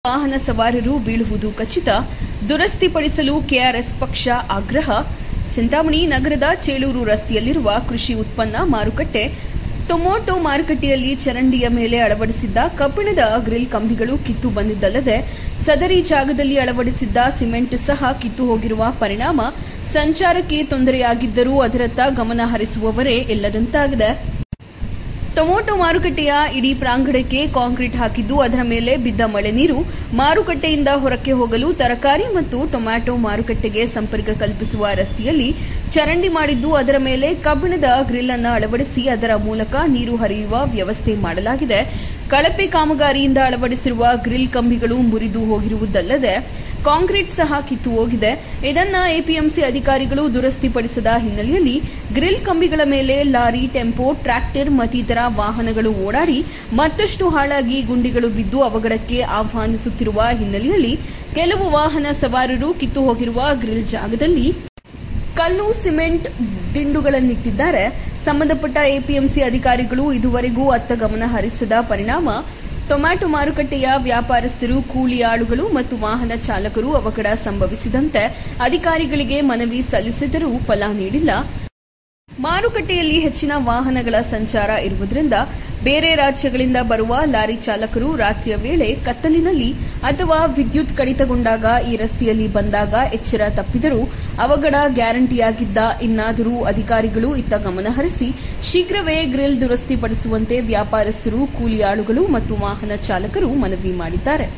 ವಾಹನ ಸವಾರರು ಬೀಳುವುದು ಖಚಿತ, ದುರಸ್ತಿಪಡಿಸಲು ಕೆಆರ್ಎಸ್ ಪಕ್ಷ ಆಗ್ರಹ. ಚಿಂತಾಮಣಿ ನಗರದ ಚೇಳೂರು ರಸ್ತೆಯಲ್ಲಿರುವ ಕೃಷಿ ಉತ್ಪನ್ನ ಮಾರುಕಟ್ಟೆ ಟೊಮೊಟೊ ಮಾರುಕಟ್ಟೆಯಲ್ಲಿ ಚರಂಡಿಯ ಮೇಲೆ ಅಳವಡಿಸಿದ್ದ ಕಬ್ಬಿಣದ ಗ್ರಿಲ್ ಕಂಬಿಗಳು ಕಿತ್ತು ಬಂದಿದ್ದಲ್ಲದೆ ಸದರಿ ಜಾಗದಲ್ಲಿ ಅಳವಡಿಸಿದ್ದ ಸಿಮೆಂಟ್ ಸಹ ಕಿತ್ತು ಹೋಗಿರುವ ಪರಿಣಾಮ ಸಂಚಾರಕ್ಕೆ ತೊಂದರೆಯಾಗಿದ್ದರೂ ಅದರತ್ತ ಗಮನ ಹರಿಸುವವರೇ ಇಲ್ಲದಂತಾಗಿದೆ. ಟೊಮೊಟೊ ಮಾರುಕಟ್ಟೆಯ ಇಡೀ ಪ್ರಾಂಗಣಕ್ಕೆ ಕಾಂಕ್ರೀಟ್ ಹಾಕಿದ್ದು ಅದರ ಮೇಲೆ ಬಿದ್ದ ಮಳೆ ನೀರು ಮಾರುಕಟ್ಟೆಯಿಂದ ಹೊರಕ್ಕೆ ಹೋಗಲು ತರಕಾರಿ ಮತ್ತು ಟೊಮ್ಯಾಟೊ ಮಾರುಕಟ್ಟೆಗೆ ಸಂಪರ್ಕ ಕಲ್ಪಿಸುವ ರಸ್ತೆಯಲ್ಲಿ ಚರಂಡಿ ಮಾಡಿದ್ದು ಅದರ ಮೇಲೆ ಕಬ್ಬಿಣದ ಗ್ರಿಲ್ ಅನ್ನು ಅಳವಡಿಸಿ ಅದರ ಮೂಲಕ ನೀರು ಹರಿಯುವ ವ್ಯವಸ್ಥೆ ಮಾಡಲಾಗಿದೆ. ಕಳಪೆ ಕಾಮಗಾರಿಯಿಂದ ಅಳವಡಿಸಿರುವ ಗ್ರಿಲ್ ಕಂಬಿಗಳು ಮುರಿದು ಹೋಗಿರುವುದಲ್ಲದೆ ಕಾಂಕ್ರೀಟ್ ಸಹ ಕಿತ್ತು ಹೋಗಿದೆ. ಇದನ್ನು ಎಪಿಎಂಸಿ ಅಧಿಕಾರಿಗಳು ದುರಸ್ತಿಪಡಿಸದ ಹಿನ್ನೆಲೆಯಲ್ಲಿ ಗ್ರಿಲ್ ಕಂಬಿಗಳ ಮೇಲೆ ಲಾರಿ, ಟೆಂಪೋ, ಟ್ರ್ಯಾಕ್ಟರ್ ಮತ್ತಿತರ ವಾಹನಗಳು ಓಡಾಡಿ ಮತ್ತಷ್ಟು ಹಾಳಾಗಿ ಗುಂಡಿಗಳು ಬಿದ್ದು ಅವಘಡಕ್ಕೆ ಆಹ್ವಾನಿಸುತ್ತಿರುವ ಹಿನ್ನೆಲೆಯಲ್ಲಿ ಕೆಲವು ವಾಹನ ಸವಾರರು ಕಿತ್ತು ಹೋಗಿರುವ ಗ್ರಿಲ್ ಜಾಗದಲ್ಲಿ ಕಲ್ಲು, ಸಿಮೆಂಟ್ ದಿಂಡುಗಳನ್ನಿಟ್ಟಿದ್ದಾರೆ. ಸಂಬಂಧಪಟ್ಟ ಎಪಿಎಂಸಿ ಅಧಿಕಾರಿಗಳು ಇದುವರೆಗೂ ಅತ್ತ ಗಮನ ಹರಿಸದ ಪರಿಣಾಮ ಟೊಮ್ಯಾಟೊ ಮಾರುಕಟ್ಟೆಯ ವ್ಯಾಪಾರಸ್ಥರು, ಕೂಲಿ ಆಳುಗಳು ಮತ್ತು ವಾಹನ ಚಾಲಕರು ಅವಘಡ ಸಂಭವಿಸಿದಂತೆ ಅಧಿಕಾರಿಗಳಿಗೆ ಮನವಿ ಸಲ್ಲಿಸಿದರೂ ಫಲ ನೀಡಿಲ್ಲ. ಮಾರುಕಟ್ಟೆಯಲ್ಲಿ ಹೆಚ್ಚಿನ ವಾಹನಗಳ ಸಂಚಾರ ಇರುವುದರಿಂದ ಬೇರೆ ರಾಜ್ಯಗಳಿಂದ ಬರುವ ಲಾರಿ ಚಾಲಕರು ರಾತ್ರಿಯ ವೇಳೆ ಕತ್ತಲಿನಲ್ಲಿ ಅಥವಾ ವಿದ್ಯುತ್ ಕಡಿತಗೊಂಡಾಗ ಈ ರಸ್ತೆಯಲ್ಲಿ ಬಂದಾಗ ಎಚ್ಚರ ತಪ್ಪಿದರೂ ಅವಘಡ ಗ್ಯಾರಂಟಿಯಾಗಿದ್ದ. ಇನ್ನಾದರೂ ಅಧಿಕಾರಿಗಳು ಇತ್ತ ಗಮನ ಹರಿಸಿ ಶೀಘ್ರವೇ ಗ್ರಿಲ್ ದುರಸ್ತಿಪಡಿಸುವಂತೆ ವ್ಯಾಪಾರಸ್ಥರು, ಕೂಲಿ ಆಳುಗಳು ಮತ್ತು ವಾಹನ ಚಾಲಕರು ಮನವಿ ಮಾಡಿದ್ದಾರೆ.